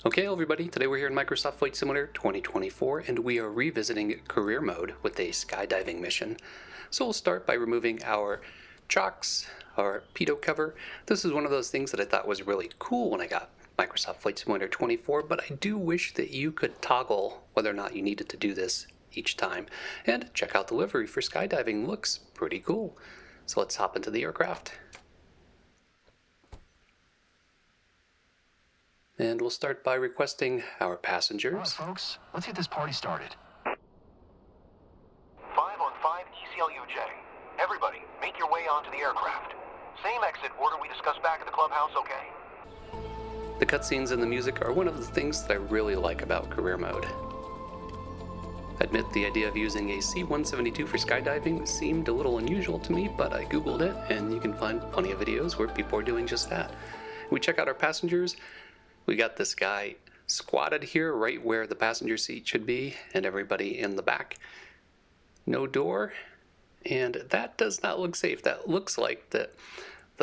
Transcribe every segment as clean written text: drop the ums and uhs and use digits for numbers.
Okay, everybody, today we're here in Microsoft Flight Simulator 2024, and we are revisiting career mode with a skydiving mission. So we'll start by removing our chocks, our pitot cover. This is one of those things that I thought was really cool when I got Microsoft Flight Simulator 24, but I do wish that you could toggle whether or not you needed to do this each time. And check out the livery for skydiving, looks pretty cool. So let's hop into the aircraft. And we'll start by requesting our passengers. All right, folks, let's get this party started. 5 on 5 ECLUJ. Everybody, make your way onto the aircraft. Same exit order we discussed back at the clubhouse, okay? The cutscenes and the music are one of the things that I really like about career mode. I admit the idea of using a C-172 for skydiving seemed a little unusual to me, but I googled it and you can find plenty of videos where people are doing just that. We check out our passengers. We got this guy squatted here right where the passenger seat should be and everybody in the back. No door, and that does not look safe. That looks like the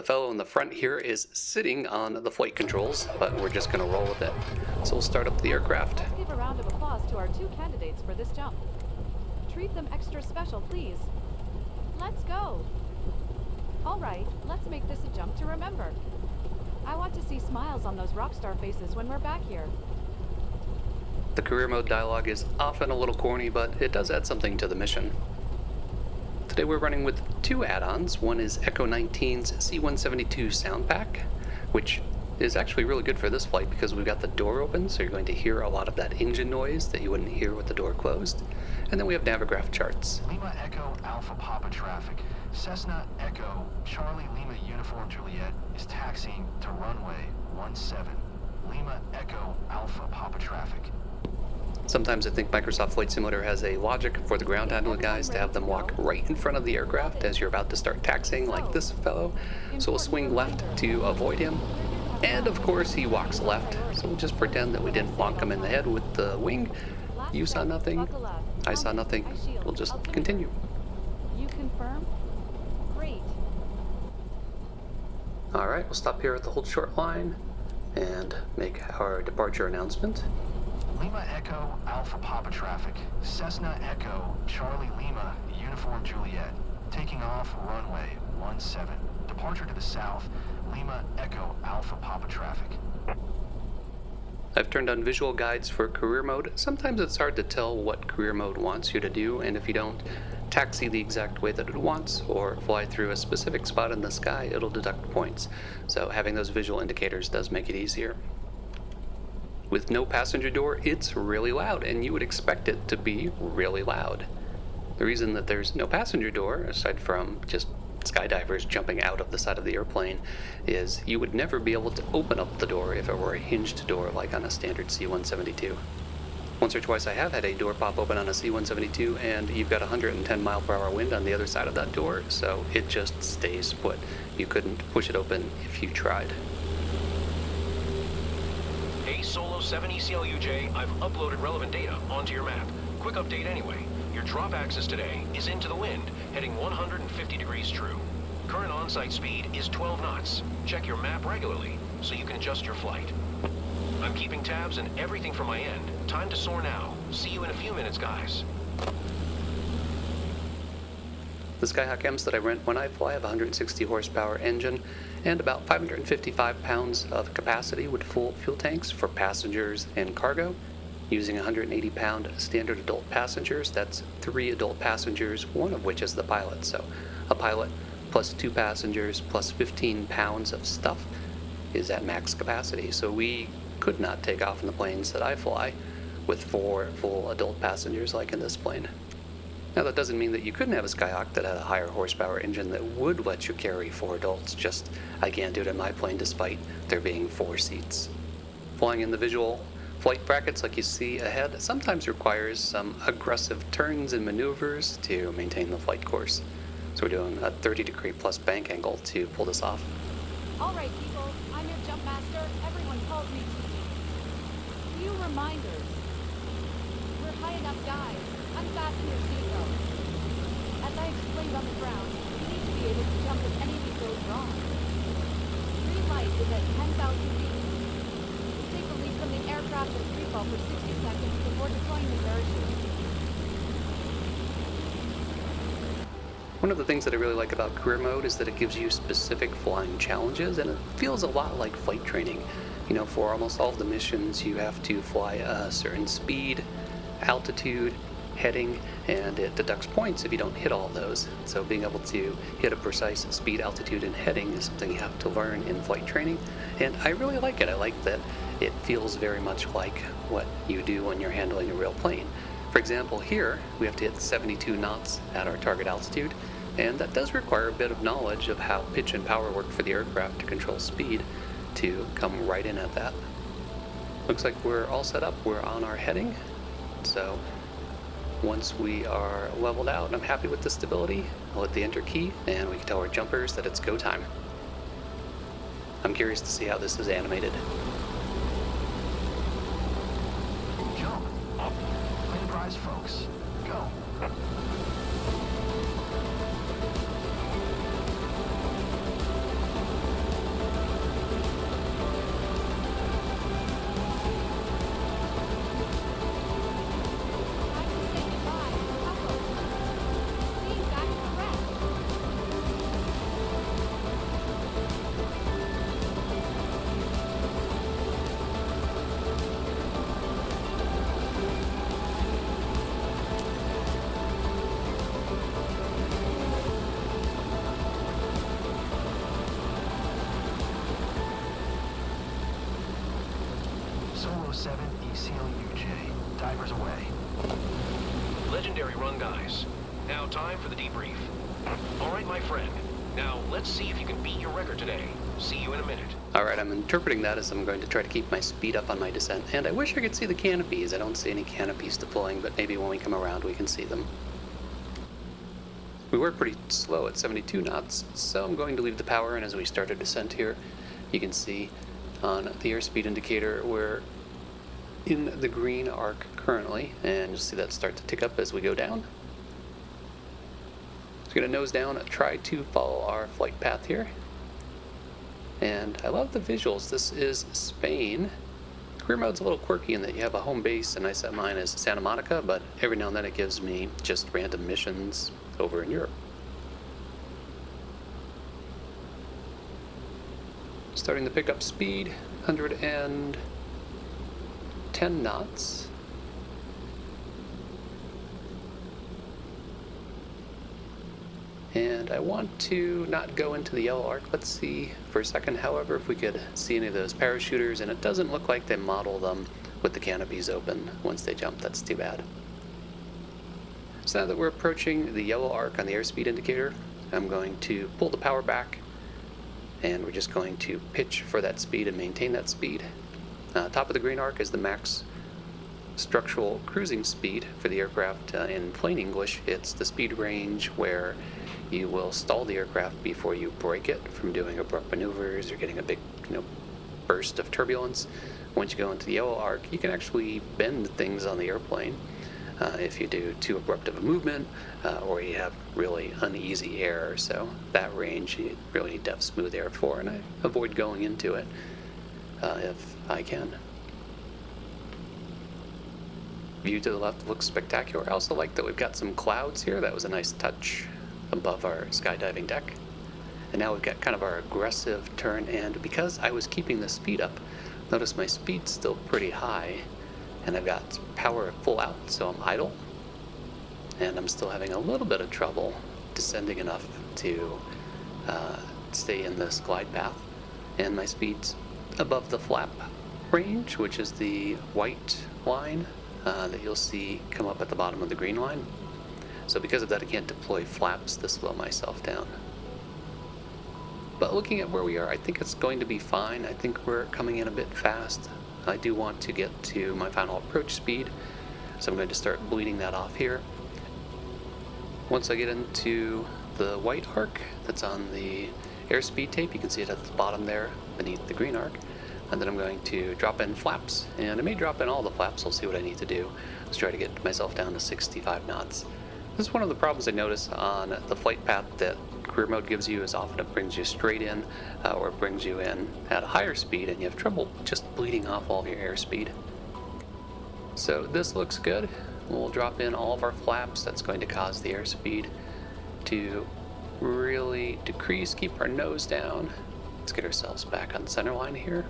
fellow in the front here is sitting on the flight controls, but we're just going to roll with it. So we'll start up the aircraft. Let's give a round of applause to our two candidates for this jump. Treat them extra special, please. Let's go. All right, let's make this a jump to remember. I want to see smiles on those rock star faces when we're back here. The career mode dialogue is often a little corny, but it does add something to the mission. Today we're running with two add-ons. One is Echo 19's C-172 sound pack, which is actually really good for this flight because we've got the door open, so you're going to hear a lot of that engine noise that you wouldn't hear with the door closed. And then we have Navigraph charts. Lima Echo Alpha Papa traffic. Cessna Echo Charlie Lima Uniform Juliet is taxiing to runway 17. Lima Echo Alpha Papa traffic. Sometimes I think Microsoft Flight Simulator has a logic for the ground handling guys to have them walk right in front of the aircraft as you're about to start taxiing, like this fellow. So we'll swing left to avoid him. And of course he walks left, so we'll just pretend that we didn't bonk him in the head with the wing. You saw nothing, I saw nothing. We'll just continue. You confirm? Great. Alright, we'll stop here at the hold short line and make our departure announcement. Lima Echo Alpha Papa traffic. Cessna Echo Charlie Lima Uniform Juliet. Taking off runway 17. Departure to the south. Lima Echo Alpha Papa traffic. I've turned on visual guides for career mode. Sometimes it's hard to tell what career mode wants you to do, and if you don't taxi the exact way that it wants or fly through a specific spot in the sky, it'll deduct points. So having those visual indicators does make it easier. With no passenger door, it's really loud, and you would expect it to be really loud. The reason that there's no passenger door, aside from just skydivers jumping out of the side of the airplane, is you would never be able to open up the door if it were a hinged door like on a standard C-172. Once or twice I have had a door pop open on a C-172 and you've got 110 mile per hour wind on the other side of that door, so it just stays put. You couldn't push it open if you tried. Hey, Solo 7 ECLUJ, I've uploaded relevant data onto your map. Quick update anyway. Your drop axis today is into the wind, heading 150 degrees true. Current on-site speed is 12 knots. Check your map regularly so you can adjust your flight. I'm keeping tabs and everything from my end. Time to soar now. See you in a few minutes, guys. The Skyhawk M's that I rent when I fly have a 160 horsepower engine and about 555 pounds of capacity with full fuel tanks for passengers and cargo. Using 180 pound standard adult passengers, that's 3 adult passengers, one of which is the pilot. So a pilot plus 2 passengers plus 15 pounds of stuff is at max capacity. So we could not take off in the planes that I fly with 4 full adult passengers like in this plane. Now that doesn't mean that you couldn't have a Skyhawk that had a higher horsepower engine that would let you carry 4 adults, just I can't do it in my plane despite there being 4 seats. Flying in the visual flight brackets like you see ahead sometimes requires some aggressive turns and maneuvers to maintain the flight course. So we're doing a 30-degree plus bank angle to pull this off. All right, people. I'm your jump master. Everyone calls me TB. Few reminders. We're high enough, guys. Unfasten your seatbelts. As I explained on the ground, you need to be able to jump if anything goes wrong. Green light is at 10,000 feet. Take a lead from the aircraft. practice freefall for 60 seconds before deploying the parachute. One of the things that I really like about career mode is that it gives you specific flying challenges, and it feels a lot like flight training. You know, for almost all of the missions, you have to fly a certain speed, altitude, heading, and it deducts points if you don't hit all of those. So being able to hit a precise speed, altitude, and heading is something you have to learn in flight training, and I really like it. I like that it feels very much like what you do when you're handling a real plane. For example, here we have to hit 72 knots at our target altitude, and that does require a bit of knowledge of how pitch and power work for the aircraft to control speed to come right in at that. Looks like we're all set up. We're on our heading, so once we are leveled out and I'm happy with the stability, I'll hit the enter key and we can tell our jumpers that it's go time. I'm curious to see how this is animated. Jump. Plane prize, folks. Go. Solo 7 ECLUJ. Divers away. Legendary run, guys. Now time for the debrief. All right, my friend. Now let's see if you can beat your record today. See you in a minute. Alright, I'm interpreting that as I'm going to try to keep my speed up on my descent, and I wish I could see the canopies. I don't see any canopies deploying, but maybe when we come around we can see them. We were pretty slow at 72 knots, so I'm going to leave the power in as we start our descent here. You can see on the airspeed indicator we're in the green arc currently, and you'll see that start to tick up as we go down. So we're going to nose down, try to follow our flight path here. And I love the visuals. This is Spain. Career mode's a little quirky in that you have a home base, and I set mine as Santa Monica, but every now and then it gives me just random missions over in Europe. Starting to pick up speed, 110 knots. And I want to not go into the yellow arc. Let's see for a second, however, if we could see any of those parachuters, and it doesn't look like they model them with the canopies open once they jump. That's too bad. So now that we're approaching the yellow arc on the airspeed indicator, I'm going to pull the power back, and we're just going to pitch for that speed and maintain that speed. Top of the green arc is the max structural cruising speed for the aircraft. In plain English, it's the speed range where you will stall the aircraft before you break it from doing abrupt maneuvers or getting a big, burst of turbulence. Once you go into the yellow arc, you can actually bend things on the airplane if you do too abrupt of a movement or you have really uneasy air. So that range you really need to have smooth air for, and I avoid going into it if I can. View to the left looks spectacular. I also like that we've got some clouds here. That was a nice touch above our skydiving deck. And now we've got kind of our aggressive turn, and because I was keeping the speed up, notice my speed's still pretty high, and I've got power full out, so I'm idle. And I'm still having a little bit of trouble descending enough to stay in this glide path. And my speed's above the flap range, which is the white line that you'll see come up at the bottom of the green line. So because of that, I can't deploy flaps to slow myself down. But looking at where we are, I think it's going to be fine. I think we're coming in a bit fast. I do want to get to my final approach speed, so I'm going to start bleeding that off here. Once I get into the white arc that's on the airspeed tape, you can see it at the bottom there beneath the green arc. And then I'm going to drop in flaps, and I may drop in all the flaps. I'll see what I need to do. Let's try to get myself down to 65 knots. This is one of the problems I notice on the flight path that career mode gives you, is often it brings you straight in or it brings you in at a higher speed, and you have trouble just bleeding off all of your airspeed. So this looks good. We'll drop in all of our flaps. That's going to cause the airspeed to really decrease, keep our nose down. Let's get ourselves back on center line here.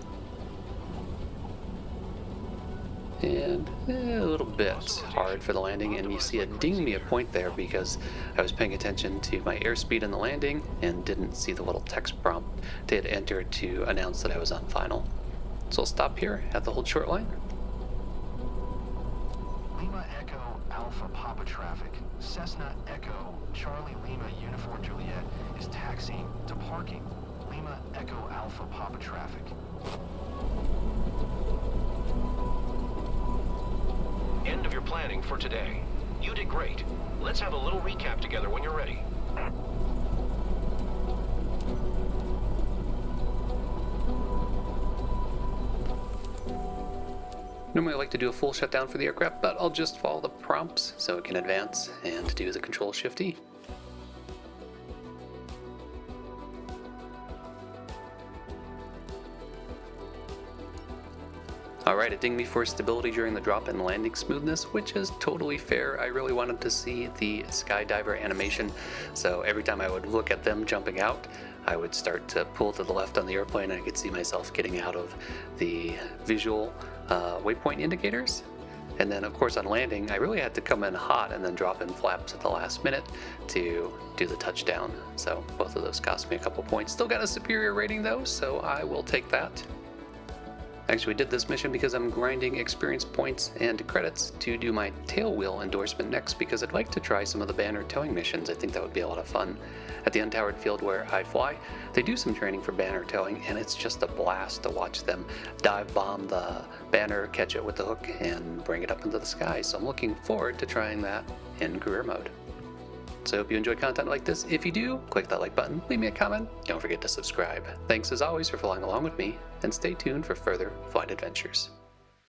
And a little bit hard for the landing, and you see it ding me a point there because I was paying attention to my airspeed in the landing and didn't see the little text prompt to hit enter to announce that I was on final. So I'll stop here at the hold short line. Lima Echo Alpha Papa traffic. Cessna Echo Charlie Lima Uniform Juliet is taxiing to parking. Lima Echo Alpha Papa traffic. End of your planning for today. You did great. Let's have a little recap together when you're ready. Normally I like to do a full shutdown for the aircraft, but I'll just follow the prompts so it can advance and do the control shift-E. Alright, it dinged me for stability during the drop and landing smoothness, which is totally fair. I really wanted to see the skydiver animation, so every time I would look at them jumping out, I would start to pull to the left on the airplane and I could see myself getting out of the visual waypoint indicators. And then of course on landing, I really had to come in hot and then drop in flaps at the last minute to do the touchdown. So both of those cost me a couple points. Still got a superior rating though, so I will take that. Actually, we did this mission because I'm grinding experience points and credits to do my tail wheel endorsement next, because I'd like to try some of the banner towing missions. I think that would be a lot of fun. At the untowered field where I fly, they do some training for banner towing, and it's just a blast to watch them dive bomb the banner, catch it with the hook, and bring it up into the sky. So I'm looking forward to trying that in career mode. So I hope you enjoy content like this. If you do, click that like button, leave me a comment, don't forget to subscribe. Thanks as always for flying along with me, and stay tuned for further flight adventures.